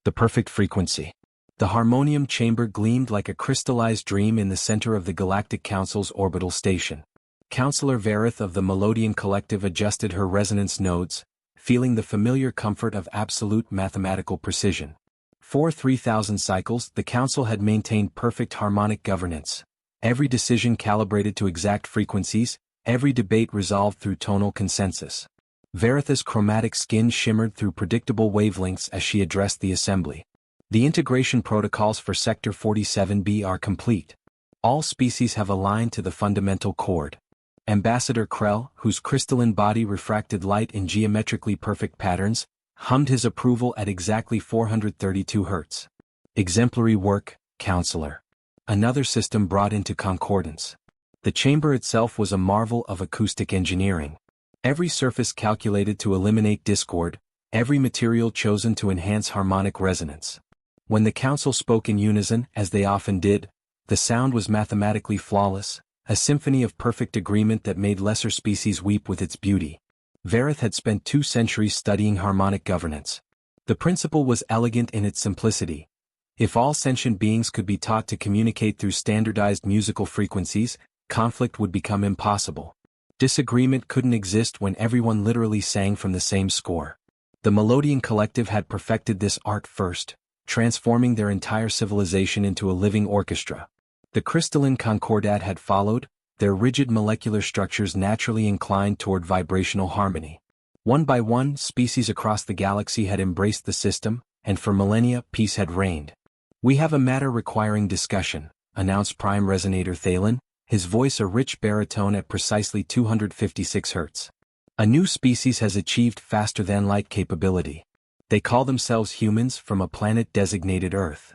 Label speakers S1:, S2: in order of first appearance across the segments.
S1: The perfect frequency. The harmonium chamber gleamed like a crystallized dream in the center of the Galactic Council's orbital station. Counselor Verith of the Melodian Collective adjusted her resonance nodes, feeling the familiar comfort of absolute mathematical precision. For 3,000 cycles, the Council had maintained perfect harmonic governance. Every decision calibrated to exact frequencies, every debate resolved through tonal consensus. Veritha's chromatic skin shimmered through predictable wavelengths as she addressed the assembly. The integration protocols for Sector 47B are complete. All species have aligned to the fundamental chord. Ambassador Krell, whose crystalline body refracted light in geometrically perfect patterns, hummed his approval at exactly 432 Hz. Exemplary work, Counselor. Another system brought into concordance. The chamber itself was a marvel of acoustic engineering. Every surface calculated to eliminate discord, every material chosen to enhance harmonic resonance. When the Council spoke in unison, as they often did, the sound was mathematically flawless, a symphony of perfect agreement that made lesser species weep with its beauty. Verith had spent 2 centuries studying harmonic governance. The principle was elegant in its simplicity. If all sentient beings could be taught to communicate through standardized musical frequencies, conflict would become impossible. Disagreement couldn't exist when everyone literally sang from the same score. The Melodian Collective had perfected this art first, transforming their entire civilization into a living orchestra. The crystalline concordat had followed, their rigid molecular structures naturally inclined toward vibrational harmony. One by one, species across the galaxy had embraced the system, and for millennia, peace had reigned. "We have a matter requiring discussion," announced Prime Resonator Thalen, his voice a rich baritone at precisely 256 Hz. "A new species has achieved faster-than-light capability. They call themselves humans from a planet designated Earth."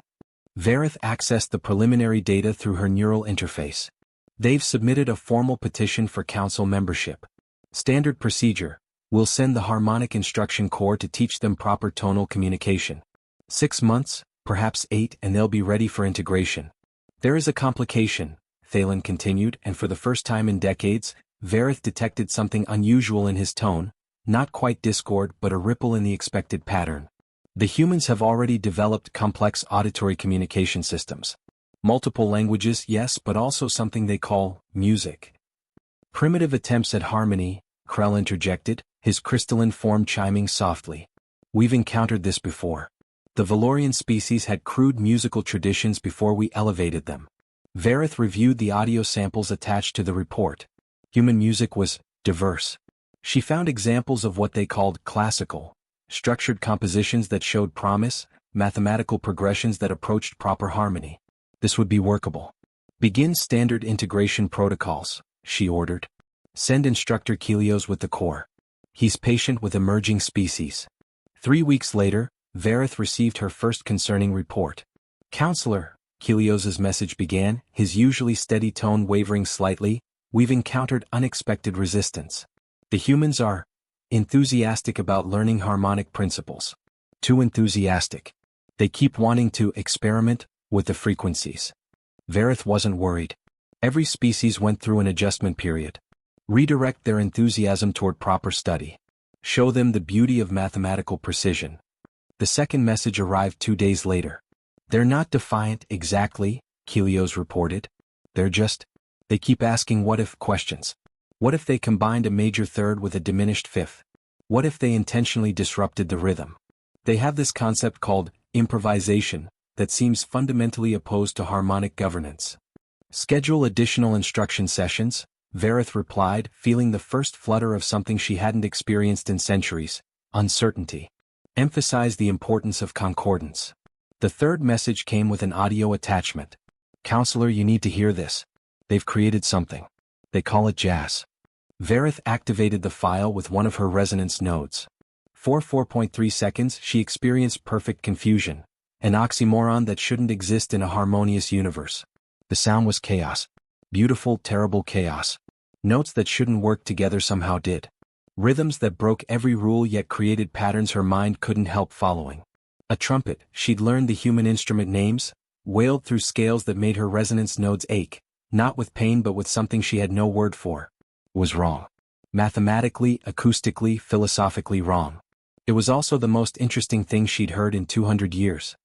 S1: Verith accessed the preliminary data through her neural interface. "They've submitted a formal petition for Council membership. Standard procedure, we'll send the Harmonic Instruction Corps to teach them proper tonal communication. 6 months, perhaps 8, and they'll be ready for integration." "There is a complication," Thalen continued, and for the first time in decades, Verith detected something unusual in his tone, not quite discord but a ripple in the expected pattern. "The humans have already developed complex auditory communication systems. Multiple languages, yes, but also something they call music." "Primitive attempts at harmony," Krell interjected, his crystalline form chiming softly. "We've encountered this before. The Valorian species had crude musical traditions before we elevated them." Verith reviewed the audio samples attached to the report. Human music was diverse. She found examples of what they called classical, structured compositions that showed promise, mathematical progressions that approached proper harmony. This would be workable. "Begin standard integration protocols," she ordered. "Send Instructor Kelios with the core. He's patient with emerging species." 3 weeks later, Verith received her first concerning report. "Counselor," Kelios's message began, his usually steady tone wavering slightly, "we've encountered unexpected resistance. The humans are enthusiastic about learning harmonic principles. Too enthusiastic. They keep wanting to experiment with the frequencies." Verith wasn't worried. Every species went through an adjustment period. Redirect their enthusiasm toward proper study. Show them the beauty of mathematical precision. The second message arrived 2 days later. "They're not defiant exactly," Kelios reported. They keep asking what-if questions. What if they combined a major third with a diminished fifth? What if they intentionally disrupted the rhythm? They have this concept called improvisation that seems fundamentally opposed to harmonic governance. "Schedule additional instruction sessions," Verith replied, feeling the first flutter of something she hadn't experienced in centuries: uncertainty. "Emphasize the importance of concordance." The third message came with an audio attachment. "Counselor, you need to hear this. They've created something. They call it jazz." Verith activated the file with one of her resonance nodes. For 4.3 seconds she experienced perfect confusion, an oxymoron that shouldn't exist in a harmonious universe. The sound was chaos. Beautiful, terrible chaos. Notes that shouldn't work together somehow did. Rhythms that broke every rule yet created patterns her mind couldn't help following. A trumpet, she'd learned the human instrument names, wailed through scales that made her resonance nodes ache, not with pain but with something she had no word for. Was wrong. Mathematically, acoustically, philosophically wrong. It was also the most interesting thing she'd heard in 200 years.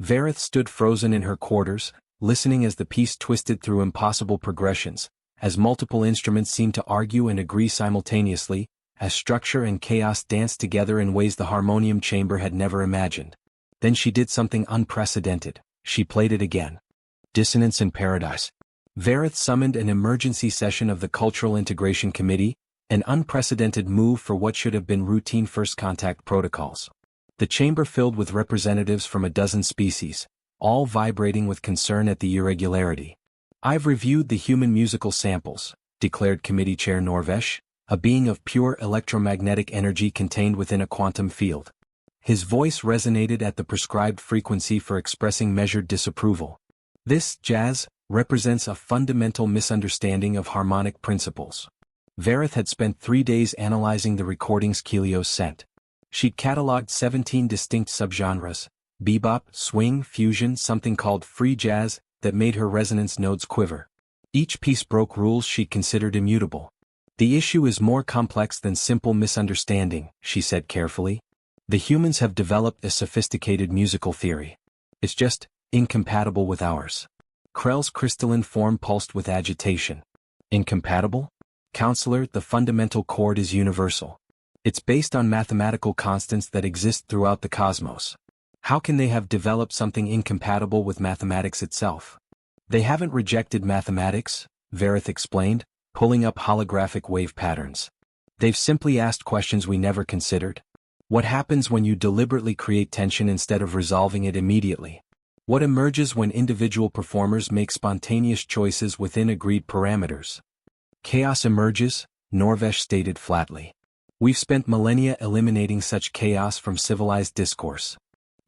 S1: Verith stood frozen in her quarters, listening as the piece twisted through impossible progressions, as multiple instruments seemed to argue and agree simultaneously, as structure and chaos danced together in ways the harmonium chamber had never imagined. Then she did something unprecedented. She played it again. Dissonance in Paradise. Verith summoned an emergency session of the Cultural Integration Committee, an unprecedented move for what should have been routine first contact protocols. The chamber filled with representatives from a dozen species, all vibrating with concern at the irregularity. "I've reviewed the human musical samples," declared Committee Chair Norvesh, a being of pure electromagnetic energy contained within a quantum field. His voice resonated at the prescribed frequency for expressing measured disapproval. "This jazz represents a fundamental misunderstanding of harmonic principles." Verith had spent 3 days analyzing the recordings Kelios sent. She'd catalogued 17 distinct subgenres: bebop, swing, fusion, something called free jazz, that made her resonance nodes quiver. Each piece broke rules she'd considered immutable. "The issue is more complex than simple misunderstanding," she said carefully. "The humans have developed a sophisticated musical theory. It's just incompatible with ours." Krell's crystalline form pulsed with agitation. "Incompatible? Counselor, the fundamental chord is universal. It's based on mathematical constants that exist throughout the cosmos. How can they have developed something incompatible with mathematics itself?" "They haven't rejected mathematics," Verith explained, pulling up holographic wave patterns. "They've simply asked questions we never considered. What happens when you deliberately create tension instead of resolving it immediately? What emerges when individual performers make spontaneous choices within agreed parameters?" "Chaos emerges," Norvesh stated flatly. "We've spent millennia eliminating such chaos from civilized discourse."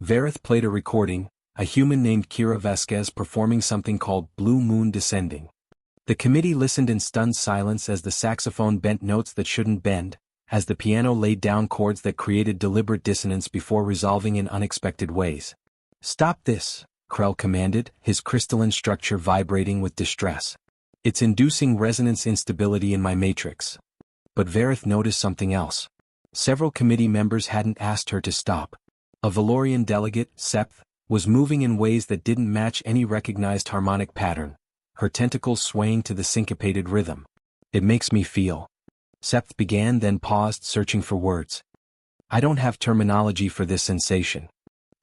S1: Verith played a recording, a human named Kira Vasquez performing something called Blue Moon Descending. The committee listened in stunned silence as the saxophone bent notes that shouldn't bend, as the piano laid down chords that created deliberate dissonance before resolving in unexpected ways. "Stop this," Krell commanded, his crystalline structure vibrating with distress. "It's inducing resonance instability in my matrix." But Verith noticed something else. Several committee members hadn't asked her to stop. A Valorian delegate, Septh, was moving in ways that didn't match any recognized harmonic pattern, her tentacles swaying to the syncopated rhythm. "It makes me feel," Septh began, then paused, searching for words. "I don't have terminology for this sensation."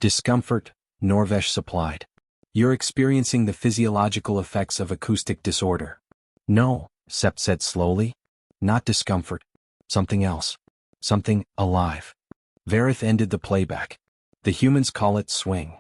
S1: "Discomfort," Norvesh supplied. "You're experiencing the physiological effects of acoustic disorder." "No," Septh said slowly. "Not discomfort. Something else. Something alive." Verith ended the playback. "The humans call it swing.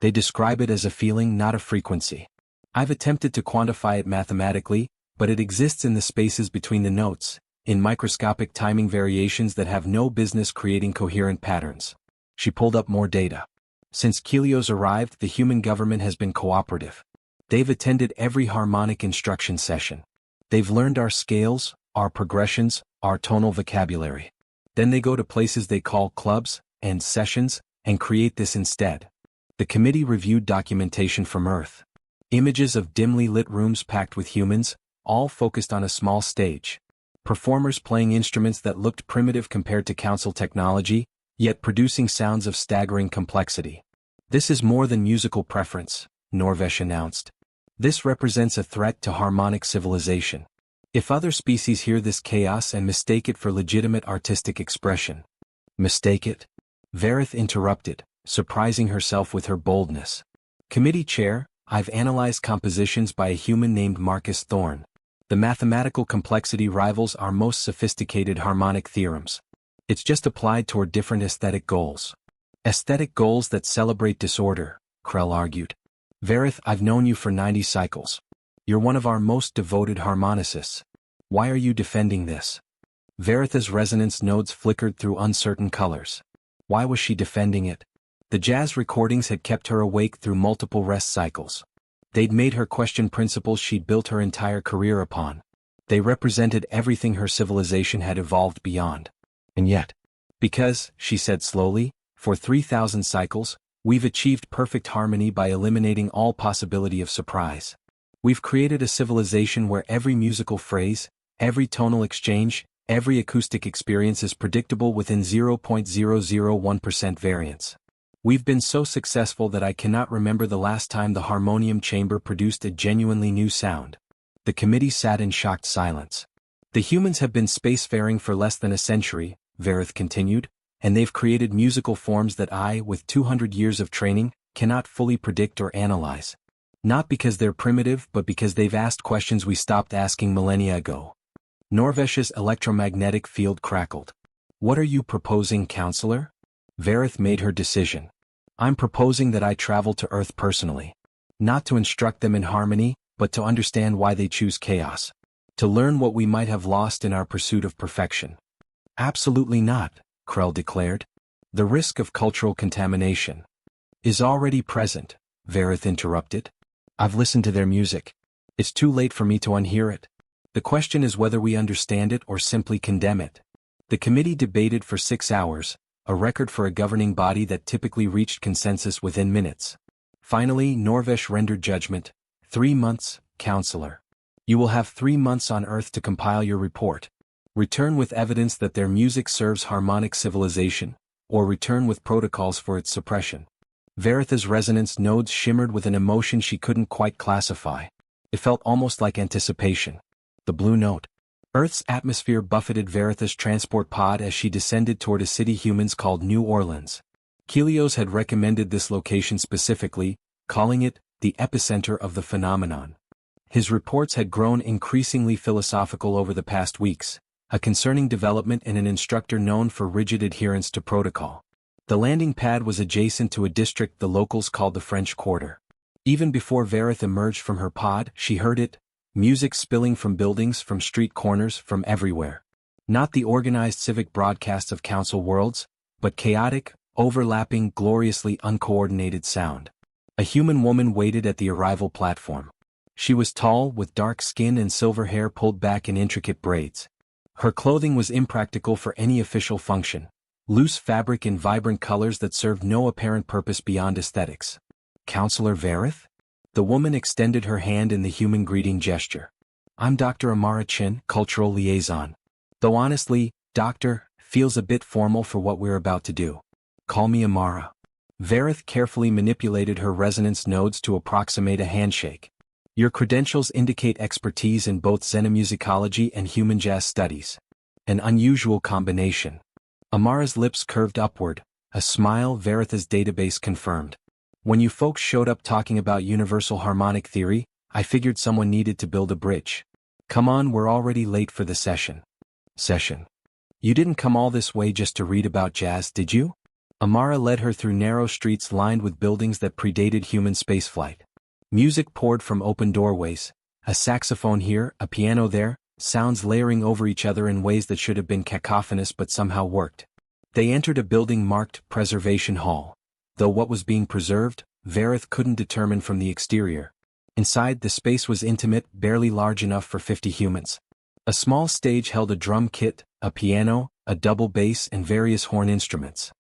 S1: They describe it as a feeling, not a frequency. I've attempted to quantify it mathematically, but it exists in the spaces between the notes, in microscopic timing variations that have no business creating coherent patterns." She pulled up more data. "Since Kelios arrived, the human government has been cooperative. They've attended every harmonic instruction session. They've learned our scales, our progressions, our tonal vocabulary. Then they go to places they call clubs and sessions, and create this instead." The committee reviewed documentation from Earth. Images of dimly lit rooms packed with humans, all focused on a small stage. Performers playing instruments that looked primitive compared to council technology, yet producing sounds of staggering complexity. "This is more than musical preference," Norvesh announced. "This represents a threat to harmonic civilization. If other species hear this chaos and mistake it for legitimate artistic expression." "Mistake it?" Verith interrupted, surprising herself with her boldness. "Committee Chair, I've analyzed compositions by a human named Marcus Thorne. The mathematical complexity rivals our most sophisticated harmonic theorems. It's just applied toward different aesthetic goals." "Aesthetic goals that celebrate disorder," Krell argued. "Verith, I've known you for 90 cycles. You're one of our most devoted harmonicists. Why are you defending this?" Verith's resonance nodes flickered through uncertain colors. Why was she defending it? The jazz recordings had kept her awake through multiple rest cycles. They'd made her question principles she'd built her entire career upon. They represented everything her civilization had evolved beyond. And yet, "Because," she said slowly, "for 3,000 cycles, we've achieved perfect harmony by eliminating all possibility of surprise. We've created a civilization where every musical phrase, every tonal exchange, Every acoustic experience is predictable within 0.001% variance. We've been so successful that I cannot remember the last time the harmonium chamber produced a genuinely new sound. The committee sat in shocked silence. The humans have been spacefaring for less than a century, Verith continued, and they've created musical forms that I, with 200 years of training, cannot fully predict or analyze. Not because they're primitive, but because they've asked questions we stopped asking millennia ago. Norvesh's electromagnetic field crackled. What are you proposing, counselor? Verith made her decision. I'm proposing that I travel to Earth personally. Not to instruct them in harmony, but to understand why they choose chaos. To learn what we might have lost in our pursuit of perfection. Absolutely not, Krell declared. The risk of cultural contamination is already present, Verith interrupted. I've listened to their music. It's too late for me to unhear it. The question is whether we understand it or simply condemn it. The committee debated for 6 hours, a record for a governing body that typically reached consensus within minutes. Finally, Norvesh rendered judgment. 3 months, counselor. You will have 3 months on Earth to compile your report. Return with evidence that their music serves harmonic civilization, or return with protocols for its suppression. Veritha's resonance nodes shimmered with an emotion she couldn't quite classify. It felt almost like anticipation. The blue note. Earth's atmosphere buffeted Veritha's transport pod as she descended toward a city humans called New Orleans. Helios had recommended this location specifically, calling it the epicenter of the phenomenon. His reports had grown increasingly philosophical over the past weeks, a concerning development in an instructor known for rigid adherence to protocol. The landing pad was adjacent to a district the locals called the French Quarter. Even before Verith emerged from her pod, she heard it, music spilling from buildings, from street corners, from everywhere. Not the organized civic broadcasts of council worlds, but chaotic, overlapping, gloriously uncoordinated sound. A human woman waited at the arrival platform. She was tall, with dark skin and silver hair pulled back in intricate braids. Her clothing was impractical for any official function, loose fabric in vibrant colors that served no apparent purpose beyond aesthetics. Counselor Verith? The woman extended her hand in the human greeting gesture. I'm Dr. Amara Chin, Cultural Liaison. Though honestly, Doctor, feels a bit formal for what we're about to do. Call me Amara. Verith carefully manipulated her resonance nodes to approximate a handshake. Your credentials indicate expertise in both xenomusicology and human jazz studies. An unusual combination. Amara's lips curved upward, a smile Veritha's database confirmed. When you folks showed up talking about universal harmonic theory, I figured someone needed to build a bridge. Come on, we're already late for the session. Session. You didn't come all this way just to read about jazz, did you? Amara led her through narrow streets lined with buildings that predated human spaceflight. Music poured from open doorways, a saxophone here, a piano there, sounds layering over each other in ways that should have been cacophonous but somehow worked. They entered a building marked Preservation Hall. Though what was being preserved, Verith couldn't determine from the exterior. Inside, the space was intimate, barely large enough for 50 humans. A small stage held a drum kit, a piano, a double bass and various horn instruments.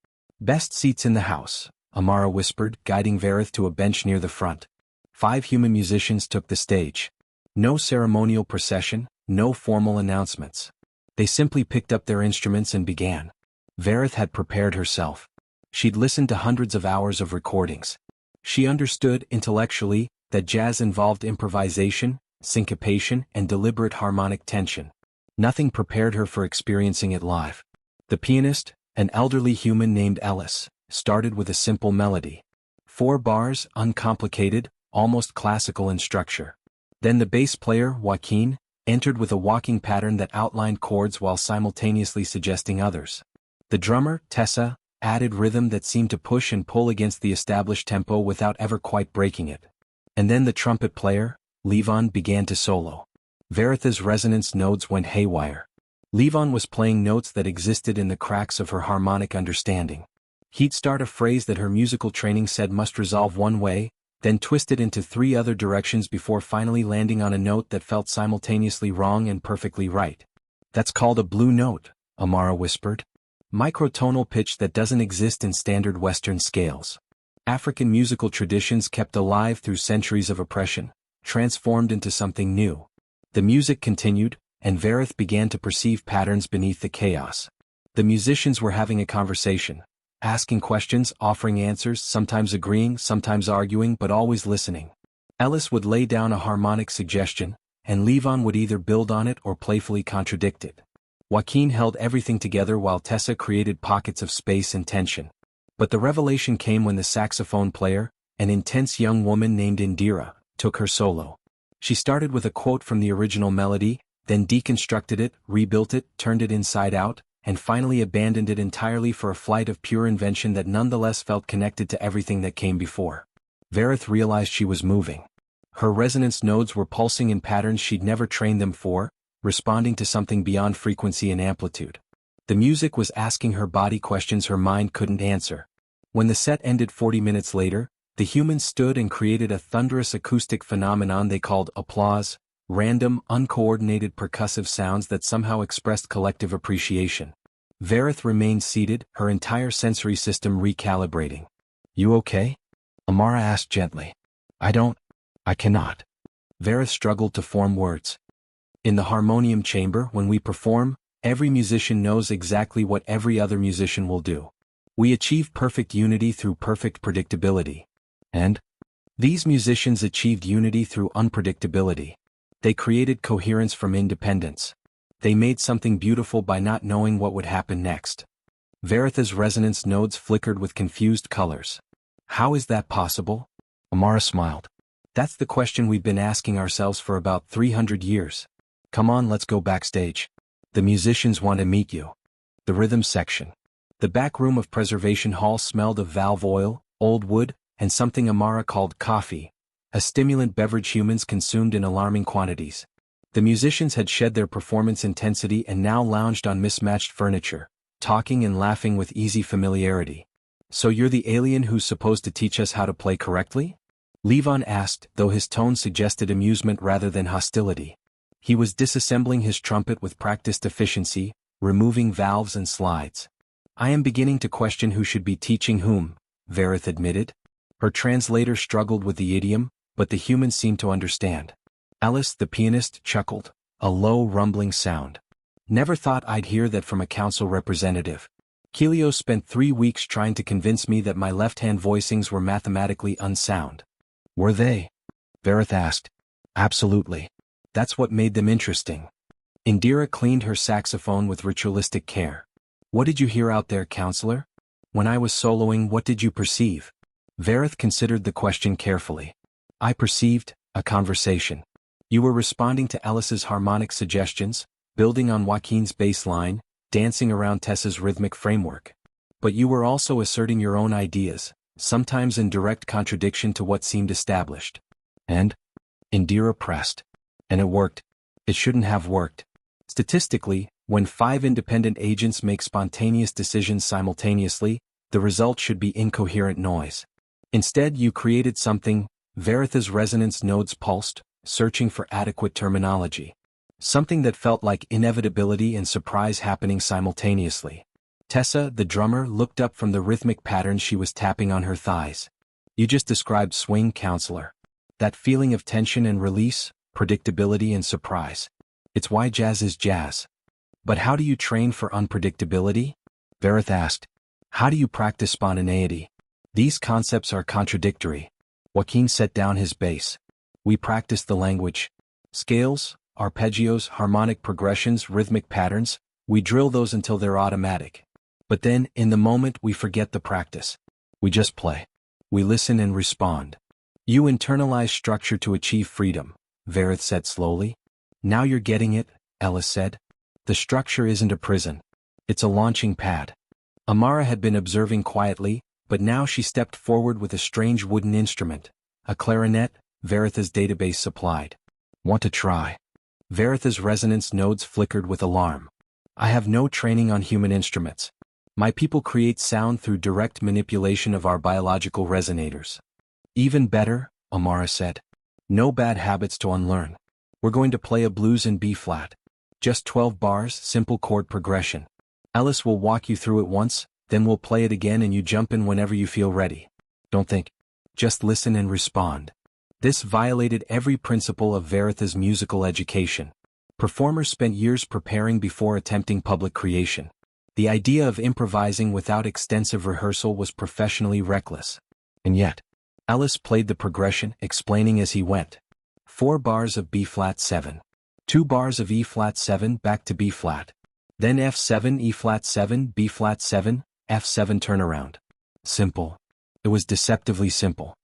S1: Best seats in the house, Amara whispered, guiding Verith to a bench near the front. 5 human musicians took the stage. No ceremonial procession, no formal announcements. They simply picked up their instruments and began. Verith had prepared herself. She'd listened to hundreds of hours of recordings. She understood, intellectually, that jazz involved improvisation, syncopation, and deliberate harmonic tension. Nothing prepared her for experiencing it live. The pianist, an elderly human named Ellis, started with a simple melody. 4 bars, uncomplicated, almost classical in structure. Then the bass player, Joaquin, entered with a walking pattern that outlined chords while simultaneously suggesting others. The drummer, Tessa, added rhythm that seemed to push and pull against the established tempo without ever quite breaking it. And then the trumpet player, Levon, began to solo. Veritha's resonance nodes went haywire. Levon was playing notes that existed in the cracks of her harmonic understanding. He'd start a phrase that her musical training said must resolve one way, then twist it into 3 other directions before finally landing on a note that felt simultaneously wrong and perfectly right. That's called a blue note, Amara whispered. Microtonal pitch that doesn't exist in standard Western scales. African musical traditions kept alive through centuries of oppression, transformed into something new. The music continued, and Vareth began to perceive patterns beneath the chaos. The musicians were having a conversation, asking questions, offering answers, sometimes agreeing, sometimes arguing, but always listening. Ellis would lay down a harmonic suggestion, and Levon would either build on it or playfully contradict it. Joaquin held everything together while Tessa created pockets of space and tension. But the revelation came when the saxophone player, an intense young woman named Indira, took her solo. She started with a quote from the original melody, then deconstructed it, rebuilt it, turned it inside out, and finally abandoned it entirely for a flight of pure invention that nonetheless felt connected to everything that came before. Vareth realized she was moving. Her resonance nodes were pulsing in patterns she'd never trained them for, responding to something beyond frequency and amplitude. The music was asking her body questions her mind couldn't answer. When the set ended 40 minutes later, the humans stood and created a thunderous acoustic phenomenon they called applause, random, uncoordinated percussive sounds that somehow expressed collective appreciation. Vareth remained seated, her entire sensory system recalibrating. "You okay?" Amara asked gently. I cannot." Vareth struggled to form words. In the harmonium chamber, when we perform, every musician knows exactly what every other musician will do. We achieve perfect unity through perfect predictability. And these musicians achieved unity through unpredictability. They created coherence from independence. They made something beautiful by not knowing what would happen next. Vareth's resonance nodes flickered with confused colors. "How is that possible?" Amara smiled. "That's the question we've been asking ourselves for about 300 years. Come on, let's go backstage. The musicians want to meet you." The rhythm section. The back room of Preservation Hall smelled of valve oil, old wood, and something Amara called coffee, a stimulant beverage humans consumed in alarming quantities. The musicians had shed their performance intensity and now lounged on mismatched furniture, talking and laughing with easy familiarity. "So you're the alien who's supposed to teach us how to play correctly?" Levon asked, though his tone suggested amusement rather than hostility. He was disassembling his trumpet with practiced efficiency, removing valves and slides. "I am beginning to question who should be teaching whom," Vareth admitted. Her translator struggled with the idiom, but the humans seemed to understand. Alice, the pianist, chuckled, a low rumbling sound. "Never thought I'd hear that from a council representative. Kelios spent 3 weeks trying to convince me that my left-hand voicings were mathematically unsound." "Were they?" Vareth asked. "Absolutely. That's what made them interesting." Indira cleaned her saxophone with ritualistic care. "What did you hear out there, counselor? When I was soloing, what did you perceive?" Vareth considered the question carefully. "I perceived a conversation. You were responding to Alice's harmonic suggestions, building on Joaquin's bass line, dancing around Tessa's rhythmic framework. But you were also asserting your own ideas, sometimes in direct contradiction to what seemed established." "And?" Indira pressed. "And it worked. It shouldn't have worked. Statistically, when 5 independent agents make spontaneous decisions simultaneously, the result should be incoherent noise. Instead, you created something." Vareth's resonance nodes pulsed, searching for adequate terminology. "Something that felt like inevitability and surprise happening simultaneously." Tessa, the drummer, looked up from the rhythmic patterns she was tapping on her thighs. "You just described swing, counselor. That feeling of tension and release, predictability and surprise. It's why jazz is jazz." "But how do you train for unpredictability?" Vareth asked. "How do you practice spontaneity? These concepts are contradictory." Joaquin set down his bass. "We practice the language. Scales, arpeggios, harmonic progressions, rhythmic patterns, we drill those until they're automatic. But then, in the moment, we forget the practice. We just play. We listen and respond." "You internalize structure to achieve freedom," Vareth said slowly. "Now you're getting it," Ellis said. "The structure isn't a prison. It's a launching pad." Amara had been observing quietly, but now she stepped forward with a strange wooden instrument, a clarinet, Vareth's database supplied. "Want to try?" Vareth's resonance nodes flickered with alarm. "I have no training on human instruments. My people create sound through direct manipulation of our biological resonators." "Even better," Amara said. "No bad habits to unlearn. We're going to play a blues in B-flat. Just 12 bars, simple chord progression. Ellis will walk you through it once, then we'll play it again and you jump in whenever you feel ready. Don't think. Just listen and respond." This violated every principle of Vareth's musical education. Performers spent years preparing before attempting public creation. The idea of improvising without extensive rehearsal was professionally reckless. And yet, Ellis played the progression, explaining as he went. 4 bars of B-flat 7. 2 bars of E-flat 7 back to B-flat. Then F7 E-flat 7 B-flat 7, F7 turnaround. Simple. It was deceptively simple.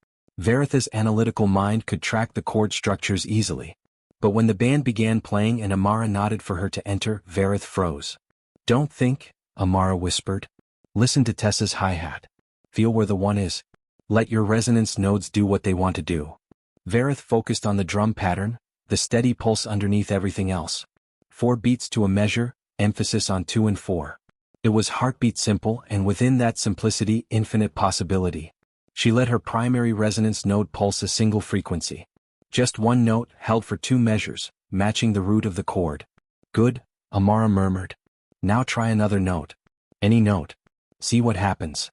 S1: Veritha's analytical mind could track the chord structures easily. But when the band began playing and Amara nodded for her to enter, Verith froze. "Don't think," Amara whispered. "Listen to Tessa's hi-hat. Feel where the one is. Let your resonance nodes do what they want to do." Verith focused on the drum pattern, the steady pulse underneath everything else. 4 beats to a measure, emphasis on 2 and 4. It was heartbeat simple, and within that simplicity, infinite possibility. She let her primary resonance node pulse a single frequency. Just one note, held for 2 measures, matching the root of the chord. "Good," Amara murmured. "Now try another note. Any note. See what happens."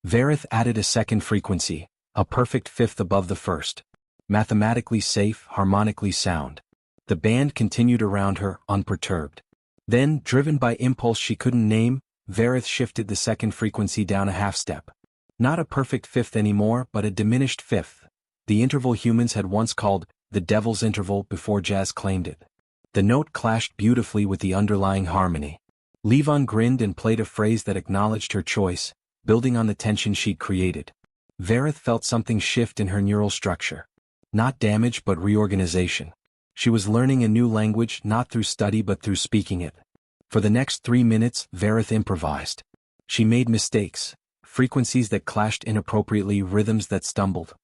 S1: Verith added a second frequency, a perfect 5th above the first. Mathematically safe, harmonically sound. The band continued around her, unperturbed. Then, driven by impulse she couldn't name, Verith shifted the second frequency down a half step. Not a perfect 5th anymore, but a diminished 5th. The interval humans had once called the devil's interval before jazz claimed it. The note clashed beautifully with the underlying harmony. Levon grinned and played a phrase that acknowledged her choice, building on the tension she'd created. Verith felt something shift in her neural structure. Not damage but reorganization. She was learning a new language not through study but through speaking it. For the next 3 minutes, Verith improvised. She made mistakes, frequencies that clashed inappropriately, rhythms that stumbled.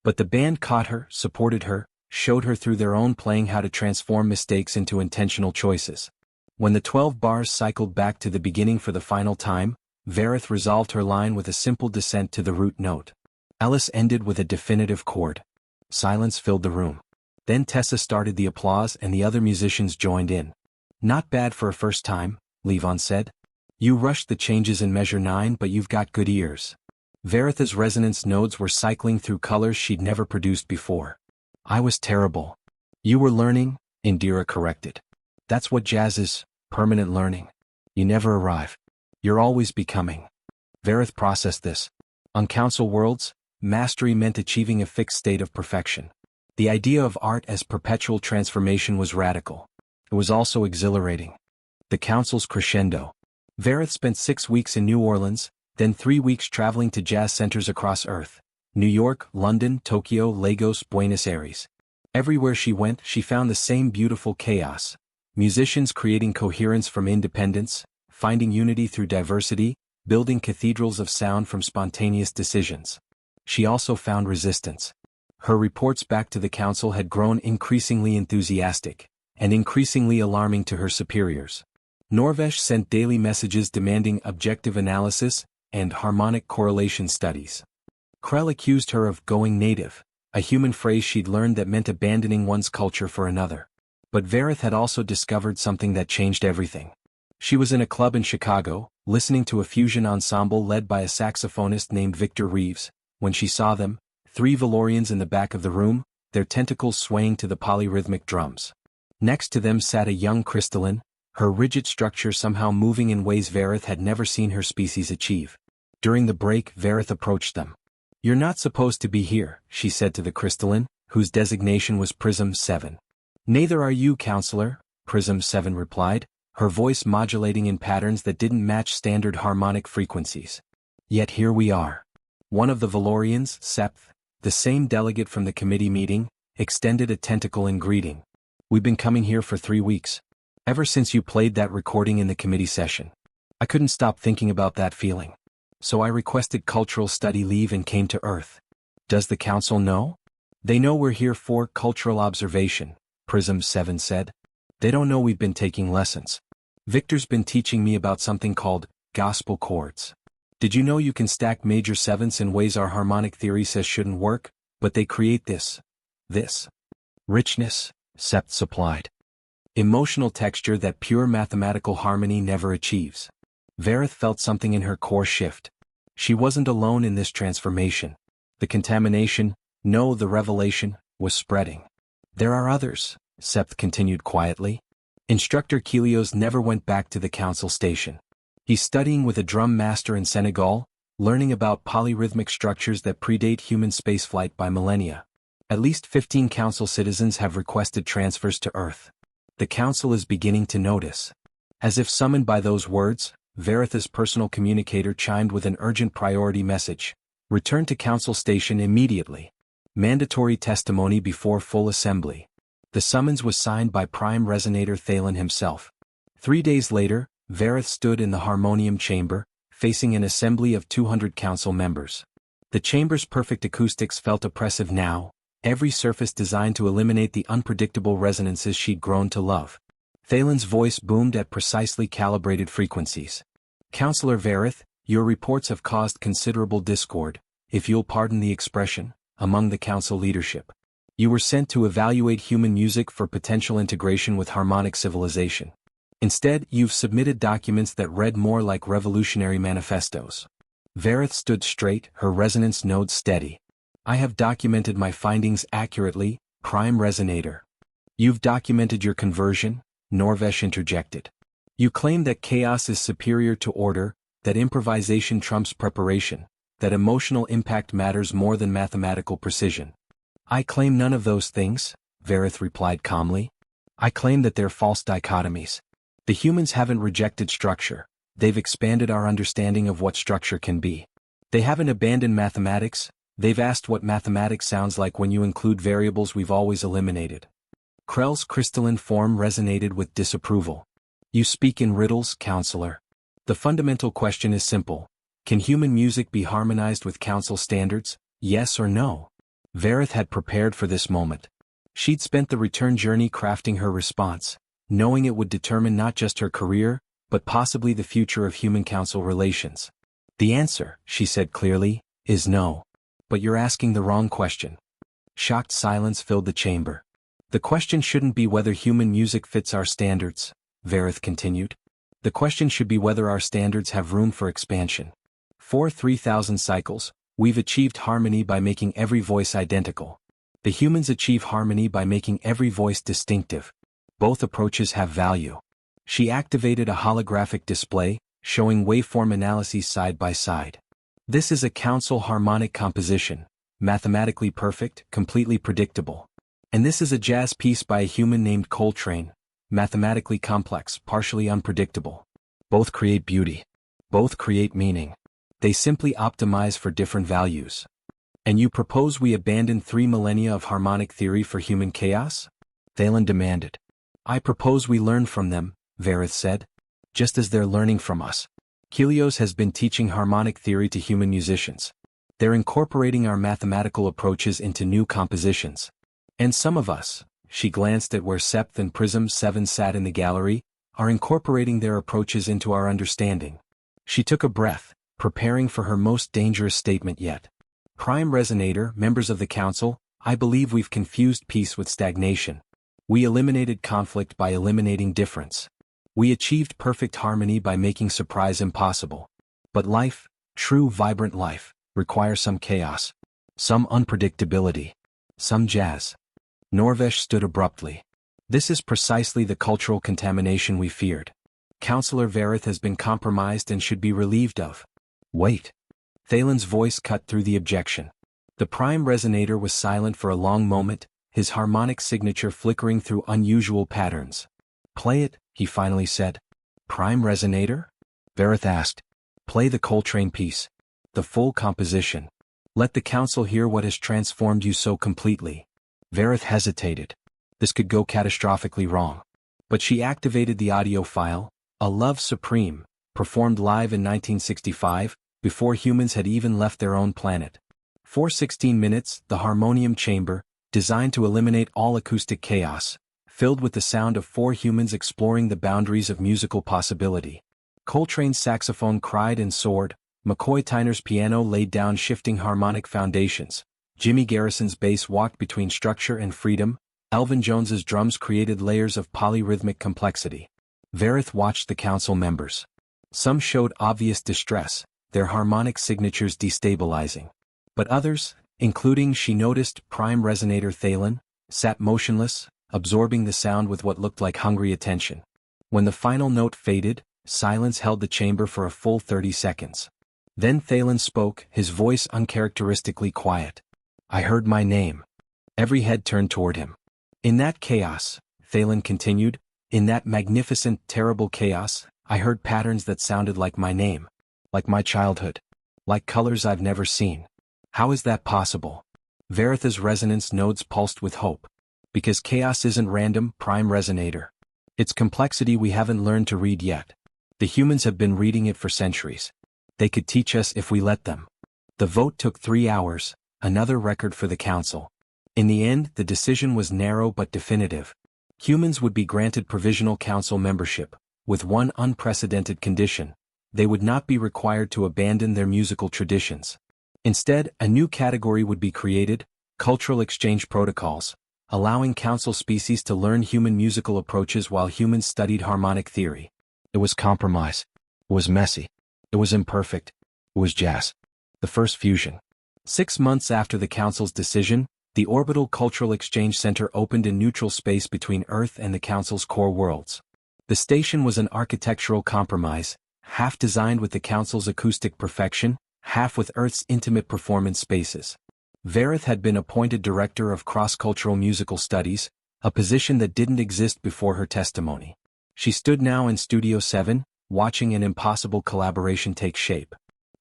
S1: But the band caught her, supported her, showed her through their own playing how to transform mistakes into intentional choices. When the 12 bars cycled back to the beginning for the final time, Verith resolved her line with a simple descent to the root note. Ellis ended with a definitive chord. Silence filled the room. Then Tessa started the applause and the other musicians joined in. "Not bad for a first time," Levon said. "You rushed the changes in measure 9 but you've got good ears." Veritha's resonance nodes were cycling through colors she'd never produced before. "I was terrible." "You were learning," Indira corrected. "That's what jazz is, permanent learning. You never arrive. You're always becoming." Verith processed this. On council worlds, mastery meant achieving a fixed state of perfection. The idea of art as perpetual transformation was radical. It was also exhilarating. The council's crescendo. Verith spent 6 weeks in New Orleans, then 3 weeks traveling to jazz centers across Earth. New York, London, Tokyo, Lagos, Buenos Aires. Everywhere she went, she found the same beautiful chaos. Musicians creating coherence from independence, finding unity through diversity, building cathedrals of sound from spontaneous decisions. She also found resistance. Her reports back to the council had grown increasingly enthusiastic, and increasingly alarming to her superiors. Norvesh sent daily messages demanding objective analysis and harmonic correlation studies. Krell accused her of going native, a human phrase she'd learned that meant abandoning one's culture for another. But Verith had also discovered something that changed everything. She was in a club in Chicago, listening to a fusion ensemble led by a saxophonist named Victor Reeves, when she saw them, 3 Valorians in the back of the room, their tentacles swaying to the polyrhythmic drums. Next to them sat a young crystalline, her rigid structure somehow moving in ways Verith had never seen her species achieve. During the break, Verith approached them. "You're not supposed to be here," she said to the crystalline, whose designation was Prism 7. "Neither are you, counselor," Prism 7 replied, her voice modulating in patterns that didn't match standard harmonic frequencies. "Yet here we are." One of the Valorians, Septh, the same delegate from the committee meeting, extended a tentacle in greeting. "We've been coming here for 3 weeks. Ever since you played that recording in the committee session. I couldn't stop thinking about that feeling. So I requested cultural study leave and came to Earth. Does the council know?" "They know we're here for cultural observation," Prism 7 said. "They don't know we've been taking lessons. Victor's been teaching me about something called gospel chords. Did you know you can stack major sevenths in ways our harmonic theory says shouldn't work, but they create this richness," Sept supplied. "Emotional texture that pure mathematical harmony never achieves." Verith felt something in her core shift. She wasn't alone in this transformation. The contamination, no, the revelation, was spreading. "There are others," Sept continued quietly. Instructor Kelios never went back to the council station. He's studying with a drum master in Senegal, learning about polyrhythmic structures that predate human spaceflight by millennia. At least 15 council citizens have requested transfers to Earth. The council is beginning to notice. As if summoned by those words, Varith's personal communicator chimed with an urgent priority message. Return to council station immediately. Mandatory testimony before full assembly. The summons was signed by Prime Resonator Thalen himself. 3 days later, Varith stood in the harmonium chamber, facing an assembly of 200 council members. The chamber's perfect acoustics felt oppressive now, every surface designed to eliminate the unpredictable resonances she'd grown to love. Thalen's voice boomed at precisely calibrated frequencies. Councillor Varith, your reports have caused considerable discord, if you'll pardon the expression, among the council leadership. You were sent to evaluate human music for potential integration with harmonic civilization. Instead, you've submitted documents that read more like revolutionary manifestos. Varith stood straight, her resonance nodes steady. I have documented my findings accurately, Prime Resonator. You've documented your conversion, Norvesh interjected. You claim that chaos is superior to order, that improvisation trumps preparation, that emotional impact matters more than mathematical precision. I claim none of those things, Varith replied calmly. I claim that they're false dichotomies. The humans haven't rejected structure, they've expanded our understanding of what structure can be. They haven't abandoned mathematics, they've asked what mathematics sounds like when you include variables we've always eliminated. Krell's crystalline form resonated with disapproval. You speak in riddles, counselor. The fundamental question is simple. Can human music be harmonized with council standards, yes or no? Varith had prepared for this moment. She'd spent the return journey crafting her response, knowing it would determine not just her career, but possibly the future of human council relations. The answer, she said clearly, is no. But you're asking the wrong question. Shocked silence filled the chamber. The question shouldn't be whether human music fits our standards, Varith continued. The question should be whether our standards have room for expansion. For 3,000 cycles, we've achieved harmony by making every voice identical. The humans achieve harmony by making every voice distinctive. Both approaches have value. She activated a holographic display, showing waveform analyses side by side. This is a council harmonic composition, mathematically perfect, completely predictable. And this is a jazz piece by a human named Coltrane, mathematically complex, partially unpredictable. Both create beauty. Both create meaning. They simply optimize for different values. And you propose we abandon 3 millennia of harmonic theory for human chaos? Thalen demanded. I propose we learn from them, Varith said. Just as they're learning from us. Kelios has been teaching harmonic theory to human musicians. They're incorporating our mathematical approaches into new compositions. And some of us, she glanced at where Septh and Prism 7 sat in the gallery, are incorporating their approaches into our understanding. She took a breath, preparing for her most dangerous statement yet. Prime Resonator, members of the council, I believe we've confused peace with stagnation. We eliminated conflict by eliminating difference. We achieved perfect harmony by making surprise impossible. But life, true vibrant life, requires some chaos, some unpredictability, some jazz. Norvesh stood abruptly. This is precisely the cultural contamination we feared. Councillor Varith has been compromised and should be relieved of. Wait. Thalen's voice cut through the objection. The Prime Resonator was silent for a long moment, his harmonic signature flickering through unusual patterns. Play it, he finally said. Prime Resonator? Varith asked. Play the Coltrane piece. The full composition. Let the council hear what has transformed you so completely. Varith hesitated. This could go catastrophically wrong. But she activated the audio file, A Love Supreme, performed live in 1965, before humans had even left their own planet. For 16 minutes, the harmonium chamber, designed to eliminate all acoustic chaos, filled with the sound of 4 humans exploring the boundaries of musical possibility. Coltrane's saxophone cried and soared, McCoy Tyner's piano laid down shifting harmonic foundations, Jimmy Garrison's bass walked between structure and freedom, Elvin Jones's drums created layers of polyrhythmic complexity. Varith watched the council members. Some showed obvious distress, their harmonic signatures destabilizing. But others, including she noticed Prime Resonator Thalen, sat motionless, absorbing the sound with what looked like hungry attention. When the final note faded, silence held the chamber for a full 30 seconds. Then Thalen spoke, his voice uncharacteristically quiet. "I heard my name." Every head turned toward him. "In that chaos," Thalen continued, "in that magnificent, terrible chaos, I heard patterns that sounded like my name. Like my childhood. Like colors I've never seen. How is that possible?" Varitha's resonance nodes pulsed with hope. Because chaos isn't random, prime resonator. It's complexity we haven't learned to read yet. The humans have been reading it for centuries. They could teach us if we let them. The vote took 3 hours, another record for the council. In the end, the decision was narrow but definitive. Humans would be granted provisional council membership, with one unprecedented condition. They would not be required to abandon their musical traditions. Instead, a new category would be created, cultural exchange protocols, allowing council species to learn human musical approaches while humans studied harmonic theory. It was compromise. It was messy. It was imperfect. It was jazz. The first fusion. 6 months after the council's decision, the Orbital Cultural Exchange Center opened in neutral space between Earth and the council's core worlds. The station was an architectural compromise, half designed with the council's acoustic perfection, half with Earth's intimate performance spaces. Varith had been appointed Director of Cross-Cultural Musical Studies, a position that didn't exist before her testimony. She stood now in Studio 7, watching an impossible collaboration take shape.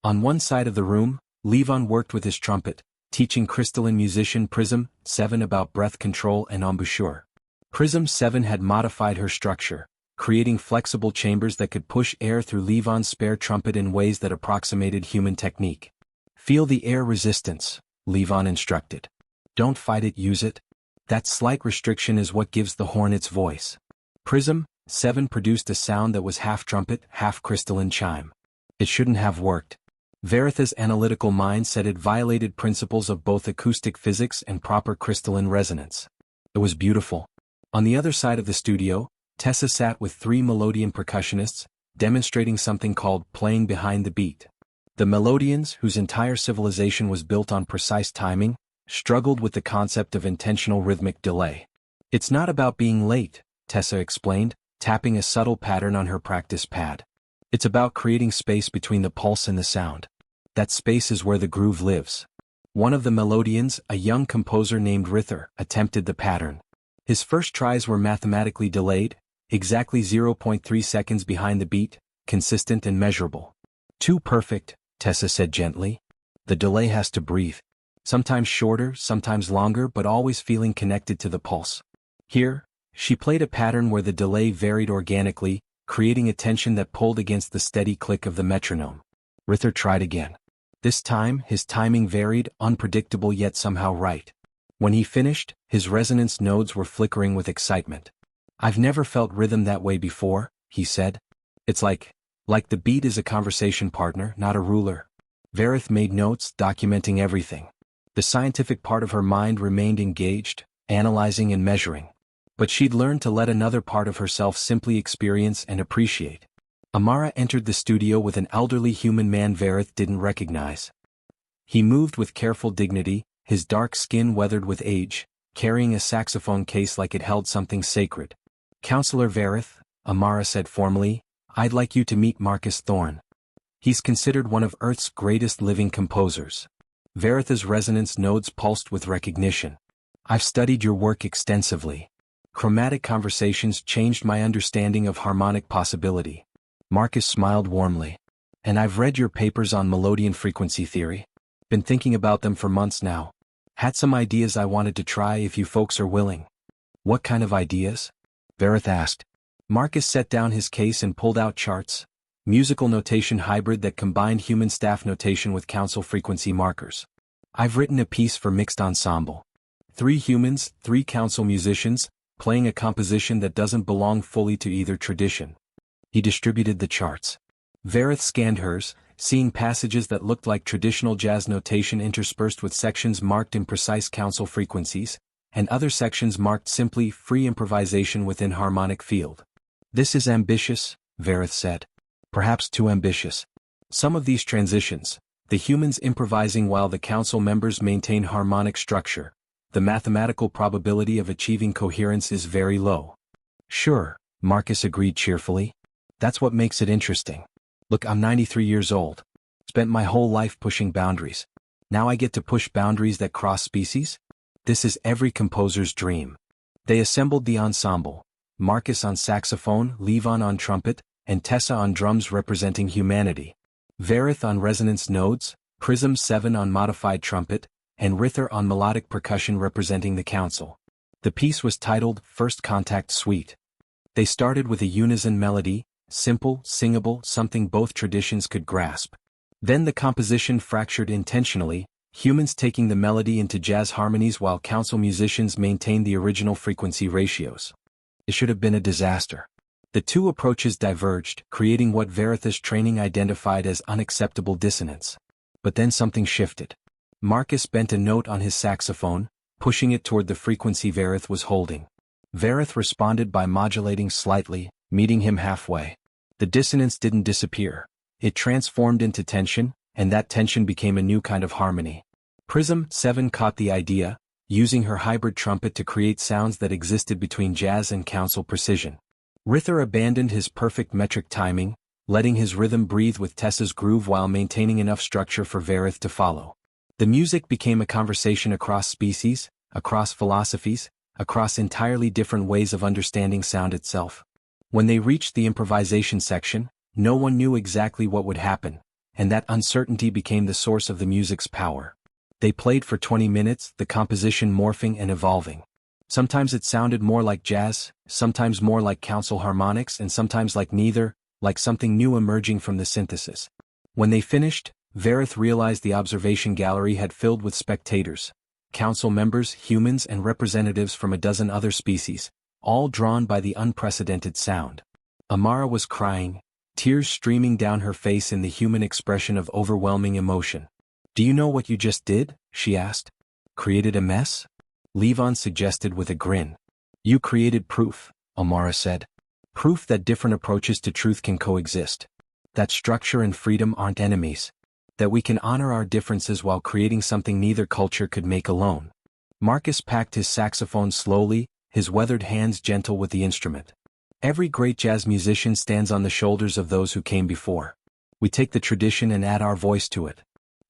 S1: On one side of the room, Levon worked with his trumpet, teaching crystalline musician Prism 7 about breath control and embouchure. Prism 7 had modified her structure, creating flexible chambers that could push air through Levon's spare trumpet in ways that approximated human technique. "Feel the air resistance," Levon instructed. "Don't fight it, use it. That slight restriction is what gives the horn its voice." Prism 7 produced a sound that was half trumpet, half crystalline chime. It shouldn't have worked. Varitha's analytical mind said it violated principles of both acoustic physics and proper crystalline resonance. It was beautiful. On the other side of the studio, Tessa sat with 3 melodian percussionists, demonstrating something called playing behind the beat. The Melodians, whose entire civilization was built on precise timing, struggled with the concept of intentional rhythmic delay. "It's not about being late," Tessa explained, tapping a subtle pattern on her practice pad. "It's about creating space between the pulse and the sound. That space is where the groove lives." One of the Melodians, a young composer named Rither, attempted the pattern. His first tries were mathematically delayed, exactly 0.3 seconds behind the beat, consistent and measurable. "Too perfect," Tessa said gently. "The delay has to breathe. Sometimes shorter, sometimes longer, but always feeling connected to the pulse." Here, she played a pattern where the delay varied organically, creating a tension that pulled against the steady click of the metronome. Rither tried again. This time, his timing varied, unpredictable yet somehow right. When he finished, his resonance nodes were flickering with excitement. "I've never felt rhythm that way before," he said. "It's like the beat is a conversation partner, not a ruler." Varith made notes, documenting everything. The scientific part of her mind remained engaged, analyzing and measuring. But she'd learned to let another part of herself simply experience and appreciate. Amara entered the studio with an elderly human man Varith didn't recognize. He moved with careful dignity, his dark skin weathered with age, carrying a saxophone case like it held something sacred. "Counselor Varith," Amara said formally, "I'd like you to meet Marcus Thorne. He's considered one of Earth's greatest living composers." Varitha's resonance nodes pulsed with recognition. "I've studied your work extensively. Chromatic conversations changed my understanding of harmonic possibility." Marcus smiled warmly. "And I've read your papers on melodian frequency theory. Been thinking about them for months now. Had some ideas I wanted to try if you folks are willing." "What kind of ideas?" Varith asked. Marcus set down his case and pulled out charts, musical notation hybrid that combined human staff notation with council frequency markers. "I've written a piece for mixed ensemble. 3 humans, 3 council musicians, playing a composition that doesn't belong fully to either tradition." He distributed the charts. Varith scanned hers, seeing passages that looked like traditional jazz notation interspersed with sections marked imprecise council frequencies, and other sections marked simply free improvisation within harmonic field. "This is ambitious," Varith said. "Perhaps too ambitious. Some of these transitions, the humans improvising while the council members maintain harmonic structure, The mathematical probability of achieving coherence is very low. Sure, Marcus agreed cheerfully. That's what makes it interesting. Look, I'm 93 years old. Spent my whole life pushing boundaries. Now I get to push boundaries that cross species? This is every composer's dream. They assembled the ensemble. Marcus on saxophone, Levon on trumpet, and Tessa on drums representing humanity. Verith on resonance nodes, Prism 7 on modified trumpet, and Rither on melodic percussion representing the council. The piece was titled First Contact Suite. They started with a unison melody, simple, singable, something both traditions could grasp. Then the composition fractured intentionally, humans taking the melody into jazz harmonies while council musicians maintained the original frequency ratios. It should have been a disaster. The two approaches diverged, creating what Verith's training identified as unacceptable dissonance. But then something shifted. Marcus bent a note on his saxophone, pushing it toward the frequency Verith was holding. Verith responded by modulating slightly, meeting him halfway. The dissonance didn't disappear. It transformed into tension, and that tension became a new kind of harmony. Prism 7 caught the idea, using her hybrid trumpet to create sounds that existed between jazz and council precision. Rither abandoned his perfect metric timing, letting his rhythm breathe with Tessa's groove while maintaining enough structure for Verith to follow. The music became a conversation across species, across philosophies, across entirely different ways of understanding sound itself. When they reached the improvisation section, no one knew exactly what would happen, and that uncertainty became the source of the music's power. They played for 20 minutes, the composition morphing and evolving. Sometimes it sounded more like jazz, sometimes more like council harmonics, and sometimes like neither, like something new emerging from the synthesis. When they finished, Verith realized the observation gallery had filled with spectators, council members, humans, and representatives from a dozen other species, all drawn by the unprecedented sound. Amara was crying, tears streaming down her face in the human expression of overwhelming emotion. "Do you know what you just did?" she asked. "Created a mess?" Levon suggested with a grin. "You created proof," Amara said. "Proof that different approaches to truth can coexist. That structure and freedom aren't enemies. That we can honor our differences while creating something neither culture could make alone." Marcus packed his saxophone slowly, his weathered hands gentle with the instrument. Every great jazz musician stands on the shoulders of those who came before. We take the tradition and add our voice to it.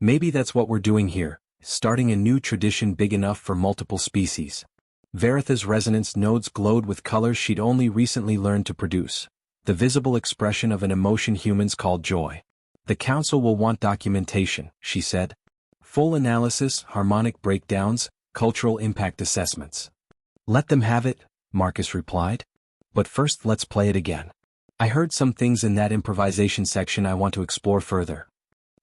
S1: Maybe that's what we're doing here, starting a new tradition big enough for multiple species. Veritha's resonance nodes glowed with colors she'd only recently learned to produce, the visible expression of an emotion humans call joy. "The council will want documentation," she said. "Full analysis, harmonic breakdowns, cultural impact assessments." "Let them have it," Marcus replied. "But first let's play it again. I heard some things in that improvisation section I want to explore further."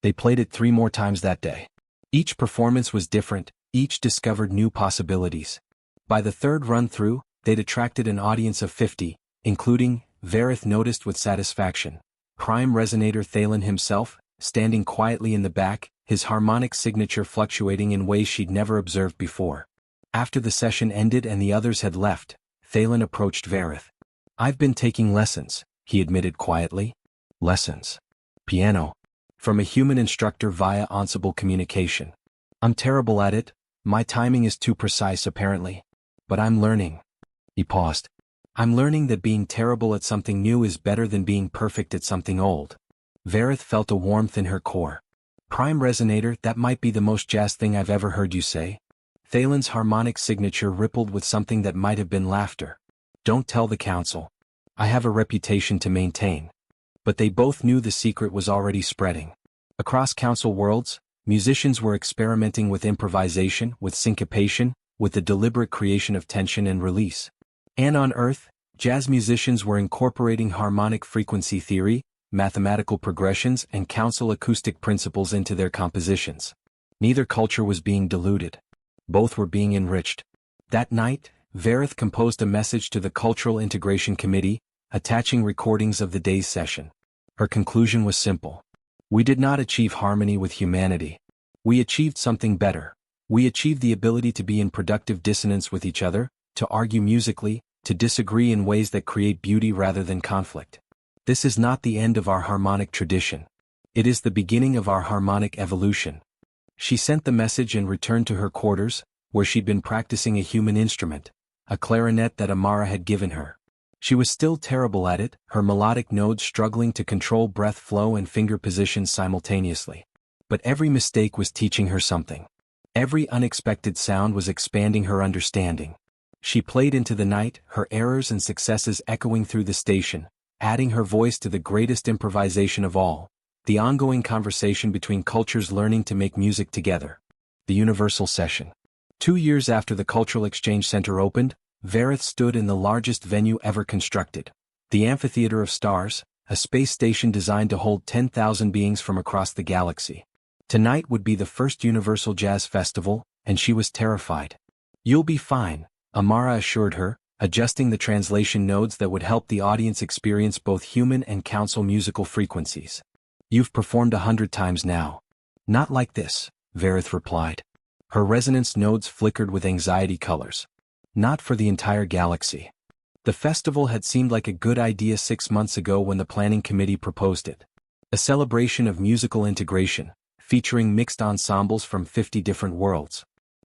S1: They played it 3 more times that day. Each performance was different, each discovered new possibilities. By the 3rd run-through, they'd attracted an audience of 50, including, Verith noticed with satisfaction, prime resonator Thalen himself, standing quietly in the back, his harmonic signature fluctuating in ways she'd never observed before. After the session ended and the others had left, Thalen approached Verith. "I've been taking lessons," he admitted quietly. "Lessons? Piano? From a human instructor via ensemble communication. I'm terrible at it, my timing is too precise apparently. But I'm learning." He paused. "I'm learning that being terrible at something new is better than being perfect at something old." Verith felt a warmth in her core. "Prime resonator, that might be the most jazz thing I've ever heard you say." Thalen's harmonic signature rippled with something that might have been laughter. "Don't tell the council. I have a reputation to maintain." But they both knew the secret was already spreading. Across council worlds, musicians were experimenting with improvisation, with syncopation, with the deliberate creation of tension and release. And on Earth, jazz musicians were incorporating harmonic frequency theory, mathematical progressions, and council acoustic principles into their compositions. Neither culture was being diluted. Both were being enriched. That night, Verith composed a message to the Cultural Integration Committee, attaching recordings of the day's session. Her conclusion was simple. "We did not achieve harmony with humanity. We achieved something better. We achieved the ability to be in productive dissonance with each other, to argue musically, to disagree in ways that create beauty rather than conflict. This is not the end of our harmonic tradition. It is the beginning of our harmonic evolution." She sent the message and returned to her quarters, where she'd been practicing a human instrument, a clarinet that Amara had given her. She was still terrible at it, her melodic nodes struggling to control breath flow and finger positions simultaneously. But every mistake was teaching her something. Every unexpected sound was expanding her understanding. She played into the night, her errors and successes echoing through the station, adding her voice to the greatest improvisation of all, the ongoing conversation between cultures learning to make music together. The Universal Session. 2 years after the Cultural Exchange Center opened, Verith stood in the largest venue ever constructed, the Amphitheater of Stars, a space station designed to hold 10,000 beings from across the galaxy. Tonight would be the first Universal Jazz Festival, and she was terrified. "You'll be fine," Amara assured her, adjusting the translation nodes that would help the audience experience both human and council musical frequencies. "You've performed 100 times now." "Not like this," Verith replied. Her resonance nodes flickered with anxiety colors. "Not for the entire galaxy." The festival had seemed like a good idea 6 months ago when the planning committee proposed it. A celebration of musical integration, featuring mixed ensembles from 50 different worlds.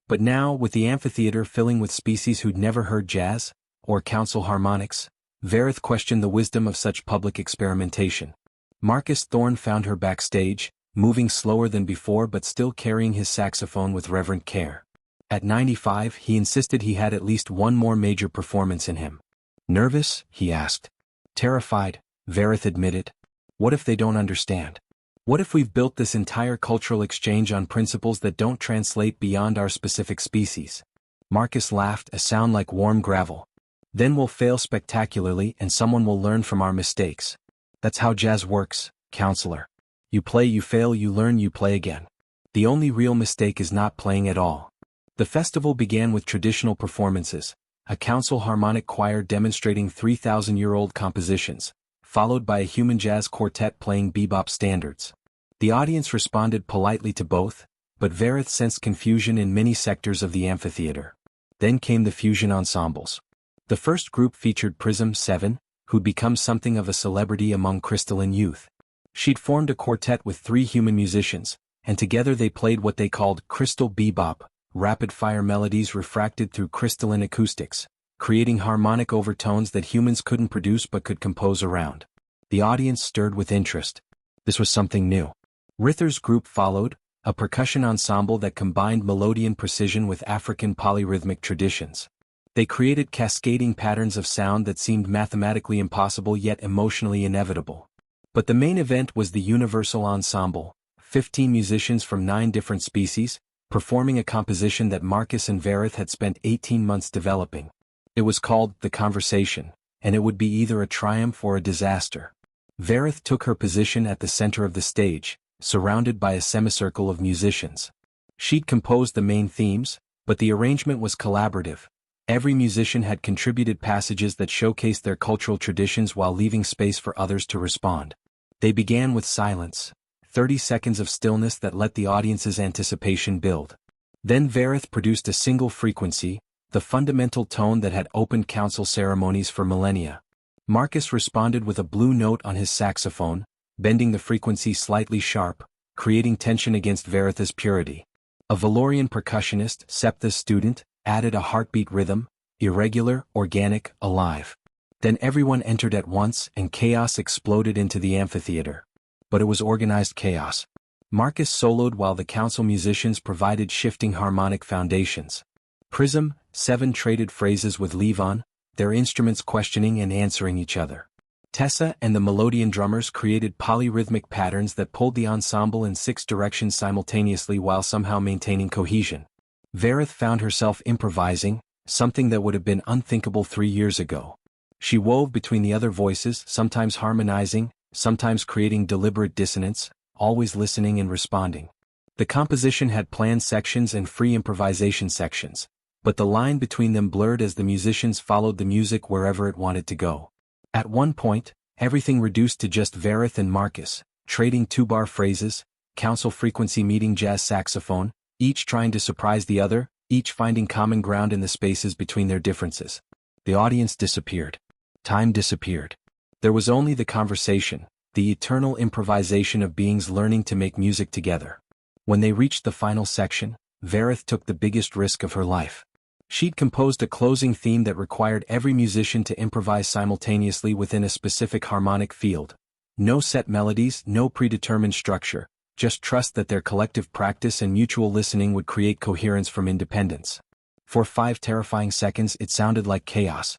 S1: But now, with the amphitheater filling with species who'd never heard jazz, or council harmonics, Verith questioned the wisdom of such public experimentation. Marcus Thorne found her backstage, moving slower than before but still carrying his saxophone with reverent care. At 95, he insisted he had at least one more major performance in him. "Nervous?" he asked. "Terrified," Verith admitted. "What if they don't understand? What if we've built this entire cultural exchange on principles that don't translate beyond our specific species?" Marcus laughed, a sound like warm gravel. "Then we'll fail spectacularly and someone will learn from our mistakes. That's how jazz works, counselor. You play, you fail, you learn, you play again. The only real mistake is not playing at all." The festival began with traditional performances, a council harmonic choir demonstrating 3,000-year-old compositions, followed by a human jazz quartet playing bebop standards. The audience responded politely to both, but Verith sensed confusion in many sectors of the amphitheater. Then came the fusion ensembles. The first group featured Prism 7, who'd become something of a celebrity among crystalline youth. She'd formed a quartet with 3 human musicians, and together they played what they called crystal bebop, rapid-fire melodies refracted through crystalline acoustics, creating harmonic overtones that humans couldn't produce but could compose around. The audience stirred with interest. This was something new. Rither's group followed, a percussion ensemble that combined melodian precision with African polyrhythmic traditions. They created cascading patterns of sound that seemed mathematically impossible yet emotionally inevitable. But the main event was the Universal Ensemble, 15 musicians from 9 different species, performing a composition that Marcus and Verith had spent 18 months developing. It was called The Conversation, and it would be either a triumph or a disaster. Verith took her position at the center of the stage, surrounded by a semicircle of musicians. She'd composed the main themes, but the arrangement was collaborative. Every musician had contributed passages that showcased their cultural traditions while leaving space for others to respond. They began with silence, 30 seconds of stillness that let the audience's anticipation build. Then Verith produced a single frequency, the fundamental tone that had opened council ceremonies for millennia. Marcus responded with a blue note on his saxophone, bending the frequency slightly sharp, creating tension against Verith's purity. A Valorian percussionist, Septha's student, added a heartbeat rhythm, irregular, organic, alive. Then everyone entered at once and chaos exploded into the amphitheater. But it was organized chaos. Marcus soloed while the council musicians provided shifting harmonic foundations. Prism 7 traded phrases with Levon, their instruments questioning and answering each other. Tessa and the melodian drummers created polyrhythmic patterns that pulled the ensemble in 6 directions simultaneously while somehow maintaining cohesion. Verith found herself improvising, something that would have been unthinkable 3 years ago. She wove between the other voices, sometimes harmonizing, sometimes creating deliberate dissonance, always listening and responding. The composition had planned sections and free improvisation sections, but the line between them blurred as the musicians followed the music wherever it wanted to go. At one point, everything reduced to just Verith and Marcus, trading 2-bar phrases, council frequency meeting jazz saxophone, each trying to surprise the other, each finding common ground in the spaces between their differences. The audience disappeared. Time disappeared. There was only the conversation, the eternal improvisation of beings learning to make music together. When they reached the final section, Verith took the biggest risk of her life. She'd composed a closing theme that required every musician to improvise simultaneously within a specific harmonic field. No set melodies, no predetermined structure, just trust that their collective practice and mutual listening would create coherence from independence. For 5 terrifying seconds it sounded like chaos.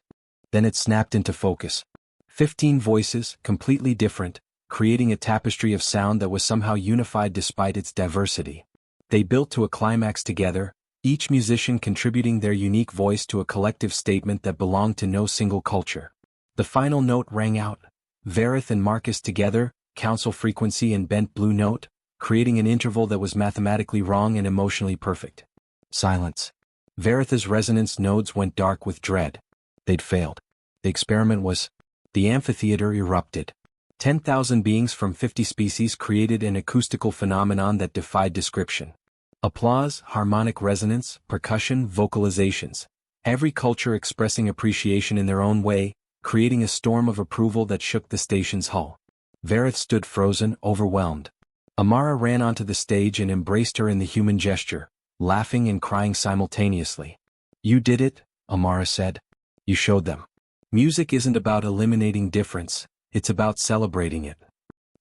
S1: Then it snapped into focus. 15 voices, completely different, creating a tapestry of sound that was somehow unified despite its diversity. They built to a climax together, each musician contributing their unique voice to a collective statement that belonged to no single culture. The final note rang out. Verith and Marcus together, council frequency and bent blue note, creating an interval that was mathematically wrong and emotionally perfect. Silence. Verith's resonance nodes went dark with dread. They'd failed. The experiment was... The amphitheater erupted. 10,000 beings from 50 species created an acoustical phenomenon that defied description. Applause, harmonic resonance, percussion, vocalizations. Every culture expressing appreciation in their own way, creating a storm of approval that shook the station's hull. Verith stood frozen, overwhelmed. Amara ran onto the stage and embraced her in the human gesture, laughing and crying simultaneously. "You did it," Amara said. "You showed them. Music isn't about eliminating difference, it's about celebrating it."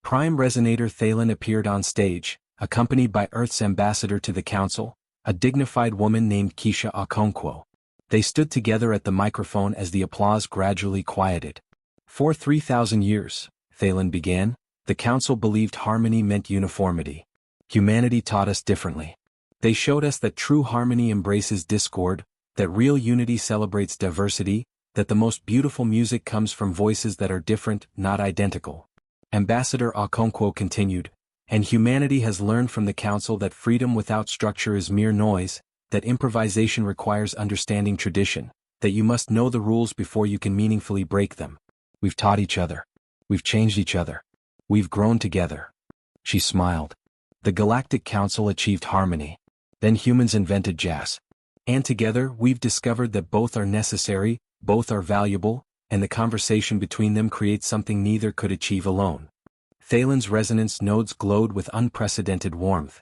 S1: Prime Resonator Thalen appeared on stage, accompanied by Earth's ambassador to the council, a dignified woman named Keisha Okonkwo. They stood together at the microphone as the applause gradually quieted. "For 3,000 years, Thalen began, the council believed harmony meant uniformity. Humanity taught us differently. They showed us that true harmony embraces discord, that real unity celebrates diversity, that the most beautiful music comes from voices that are different, not identical." Ambassador Okonkwo continued, "And humanity has learned from the council that freedom without structure is mere noise, that improvisation requires understanding tradition, that you must know the rules before you can meaningfully break them. We've taught each other. We've changed each other. We've grown together." She smiled. The Galactic Council achieved harmony. Then humans invented jazz. And together we've discovered that both are necessary, both are valuable, and the conversation between them creates something neither could achieve alone. Thalen's resonance nodes glowed with unprecedented warmth.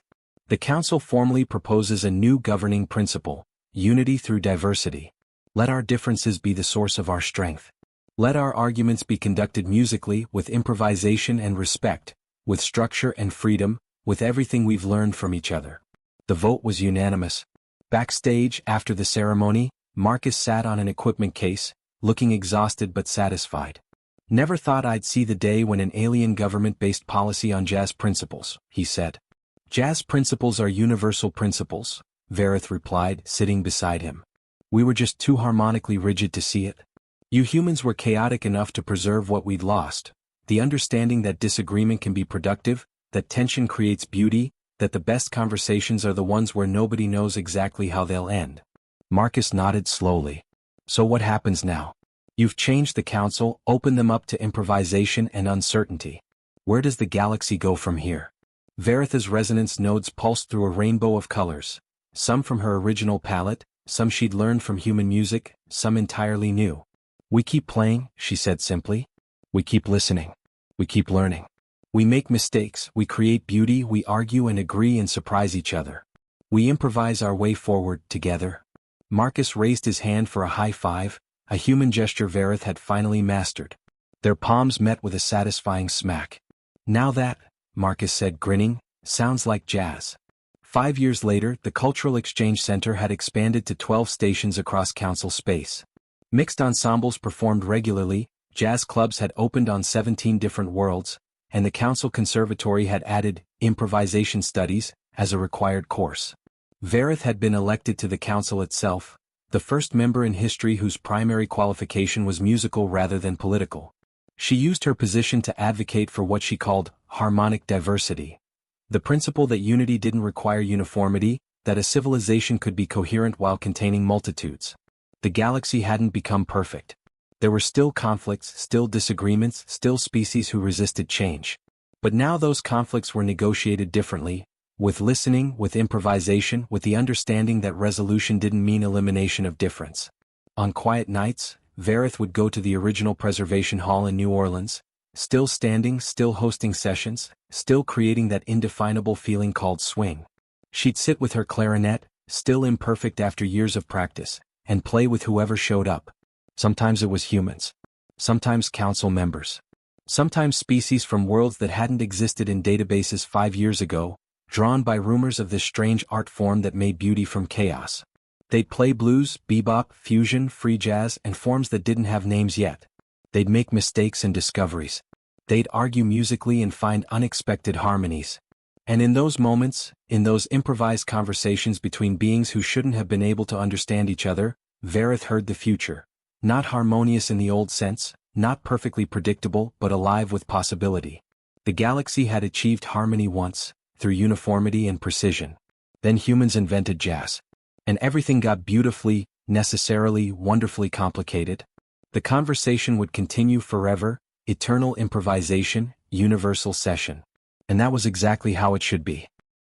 S1: The Council formally proposes a new governing principle: unity through diversity. Let our differences be the source of our strength. Let our arguments be conducted musically, with improvisation and respect, with structure and freedom, with everything we've learned from each other. The vote was unanimous. Backstage, after the ceremony, Marcus sat on an equipment case, looking exhausted but satisfied. "Never thought I'd see the day when an alien government based policy on jazz principles," he said. "Jazz principles are universal principles," Verith replied, sitting beside him. "We were just too harmonically rigid to see it. You humans were chaotic enough to preserve what we'd lost, the understanding that disagreement can be productive, that tension creates beauty, that the best conversations are the ones where nobody knows exactly how they'll end." Marcus nodded slowly. "So what happens now? You've changed the council, opened them up to improvisation and uncertainty. Where does the galaxy go from here?" Verith's resonance nodes pulsed through a rainbow of colors, some from her original palette, some she'd learned from human music, some entirely new. "We keep playing," she said simply. "We keep listening. We keep learning. We make mistakes, we create beauty, we argue and agree and surprise each other. We improvise our way forward, together." Marcus raised his hand for a high five, a human gesture Verith had finally mastered. Their palms met with a satisfying smack. "Now that," Marcus said grinning, "sounds like jazz." 5 years later, the Cultural Exchange Center had expanded to 12 stations across council space. Mixed ensembles performed regularly, jazz clubs had opened on 17 different worlds, and the council conservatory had added improvisation studies as a required course. Verith had been elected to the council itself, the first member in history whose primary qualification was musical rather than political. She used her position to advocate for what she called harmonic diversity. The principle that unity didn't require uniformity, that a civilization could be coherent while containing multitudes. The galaxy hadn't become perfect. There were still conflicts, still disagreements, still species who resisted change. But now those conflicts were negotiated differently, with listening, with improvisation, with the understanding that resolution didn't mean elimination of difference. On quiet nights, Verith would go to the original preservation hall in New Orleans, still standing, still hosting sessions, still creating that indefinable feeling called swing. She'd sit with her clarinet, still imperfect after years of practice, and play with whoever showed up. Sometimes it was humans. Sometimes council members. Sometimes species from worlds that hadn't existed in databases 5 years ago, drawn by rumors of this strange art form that made beauty from chaos. They'd play blues, bebop, fusion, free jazz, and forms that didn't have names yet. They'd make mistakes and discoveries. They'd argue musically and find unexpected harmonies. And in those moments, in those improvised conversations between beings who shouldn't have been able to understand each other, Vareth heard the future. Not harmonious in the old sense, not perfectly predictable but alive with possibility. The galaxy had achieved harmony once, through uniformity and precision. Then humans invented jazz. And everything got beautifully, necessarily, wonderfully complicated. The conversation would continue forever, eternal improvisation, universal session. And that was exactly how it should be.